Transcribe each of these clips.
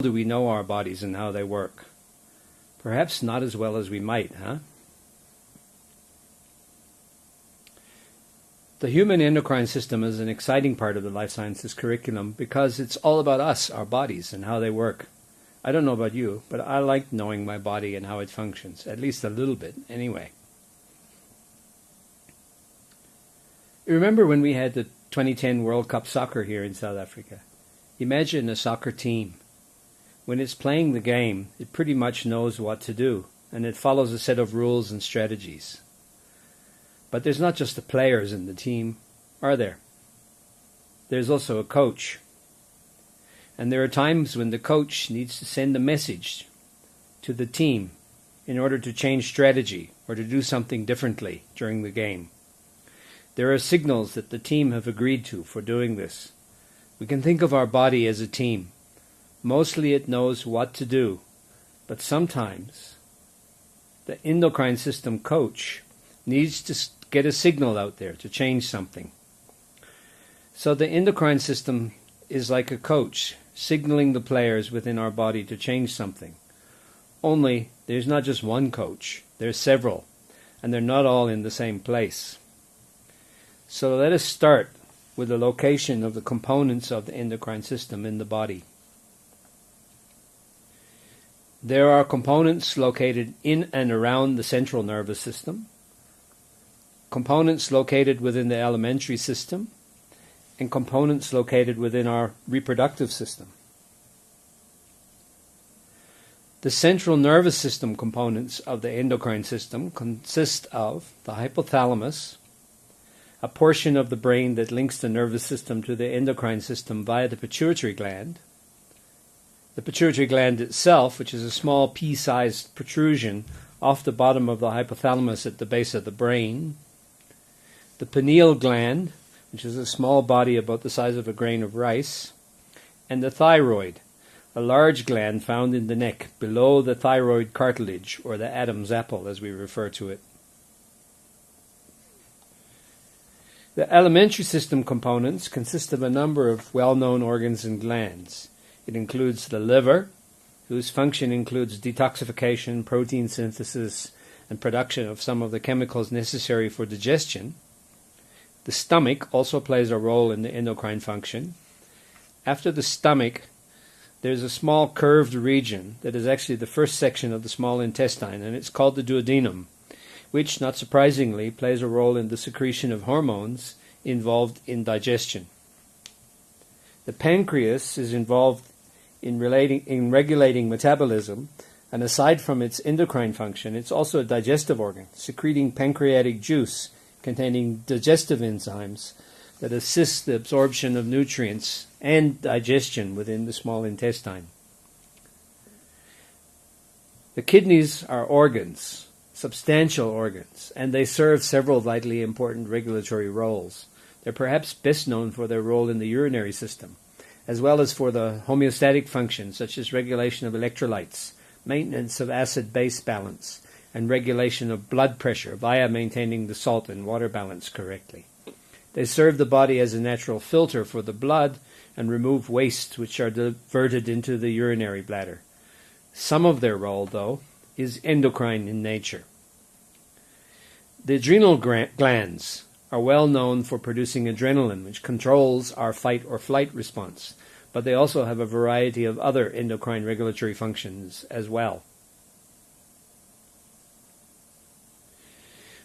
do we know our bodies and how they work? Perhaps not as well as we might, huh? The human endocrine system is an exciting part of the life sciences curriculum because it's all about us, our bodies, and how they work. I don't know about you, but I like knowing my body and how it functions, at least a little bit, anyway. You remember when we had the 2010 World Cup soccer here in South Africa? Imagine a soccer team. When it's playing the game, it pretty much knows what to do, and it follows a set of rules and strategies. But there's not just the players in the team, are there? There's also a coach. And there are times when the coach needs to send a message to the team in order to change strategy or to do something differently during the game. There are signals that the team have agreed to for doing this. We can think of our body as a team. Mostly it knows what to do, but sometimes the endocrine system coach needs to get a signal out there to change something. So the endocrine system is like a coach signaling the players within our body to change something. Only there's not just one coach, there's several, and they're not all in the same place. So let us start with the location of the components of the endocrine system in the body. There are components located in and around the central nervous system, components located within the alimentary system, and components located within our reproductive system. The central nervous system components of the endocrine system consist of the hypothalamus, a portion of the brain that links the nervous system to the endocrine system via the pituitary gland, the pituitary gland itself, which is a small pea-sized protrusion off the bottom of the hypothalamus at the base of the brain, the pineal gland, which is a small body about the size of a grain of rice, and the thyroid, a large gland found in the neck below the thyroid cartilage, or the Adam's apple as we refer to it. The alimentary system components consist of a number of well-known organs and glands. It includes the liver, whose function includes detoxification, protein synthesis, and production of some of the chemicals necessary for digestion. The stomach also plays a role in the endocrine function. After the stomach, there's a small curved region that is actually the first section of the small intestine, and it's called the duodenum, which, not surprisingly, plays a role in the secretion of hormones involved in digestion. The pancreas is involved in regulating metabolism, and aside from its endocrine function, it's also a digestive organ, secreting pancreatic juice containing digestive enzymes that assist the absorption of nutrients and digestion within the small intestine. The kidneys are organs, substantial organs, and they serve several vitally important regulatory roles. They're perhaps best known for their role in the urinary system, as well as for the homeostatic functions such as regulation of electrolytes, maintenance of acid-base balance, and regulation of blood pressure via maintaining the salt and water balance correctly. They serve the body as a natural filter for the blood and remove wastes which are diverted into the urinary bladder. Some of their role, though, is endocrine in nature. The adrenal glands are well known for producing adrenaline, which controls our fight or flight response, but they also have a variety of other endocrine regulatory functions as well.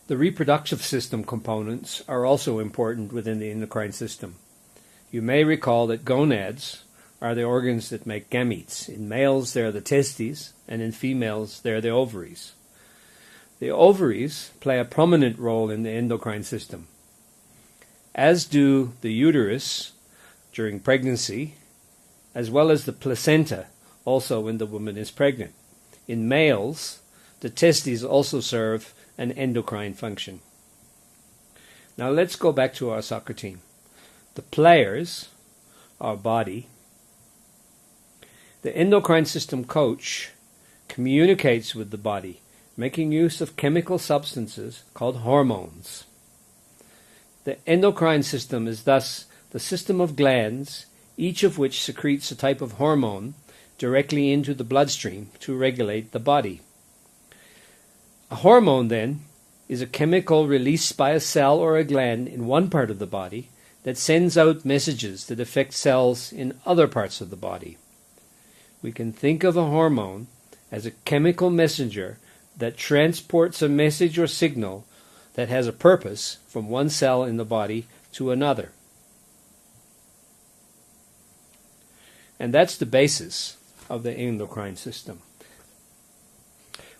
The reproductive system components are also important within the endocrine system. You may recall that gonads are the organs that make gametes. In males, they are the testes, and in females, they are the ovaries. The ovaries play a prominent role in the endocrine system, as do the uterus during pregnancy, as well as the placenta, also when the woman is pregnant. In males, the testes also serve an endocrine function. Now let's go back to our soccer team. The players, our body, the endocrine system coach communicates with the body, making use of chemical substances called hormones. The endocrine system is thus the system of glands, each of which secretes a type of hormone directly into the bloodstream to regulate the body. A hormone, then, is a chemical released by a cell or a gland in one part of the body that sends out messages that affect cells in other parts of the body. We can think of a hormone as a chemical messenger that transports a message or signal that has a purpose from one cell in the body to another. And that's the basis of the endocrine system.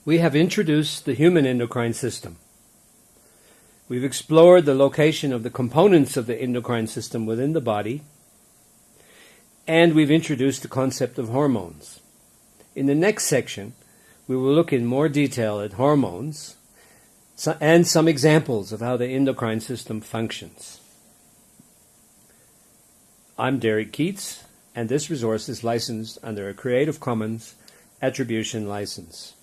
We have introduced the human endocrine system. We've explored the location of the components of the endocrine system within the body, and we've introduced the concept of hormones. In the next section, we will look in more detail at hormones and some examples of how the endocrine system functions. I'm Derek Keats, and this resource is licensed under a Creative Commons Attribution License.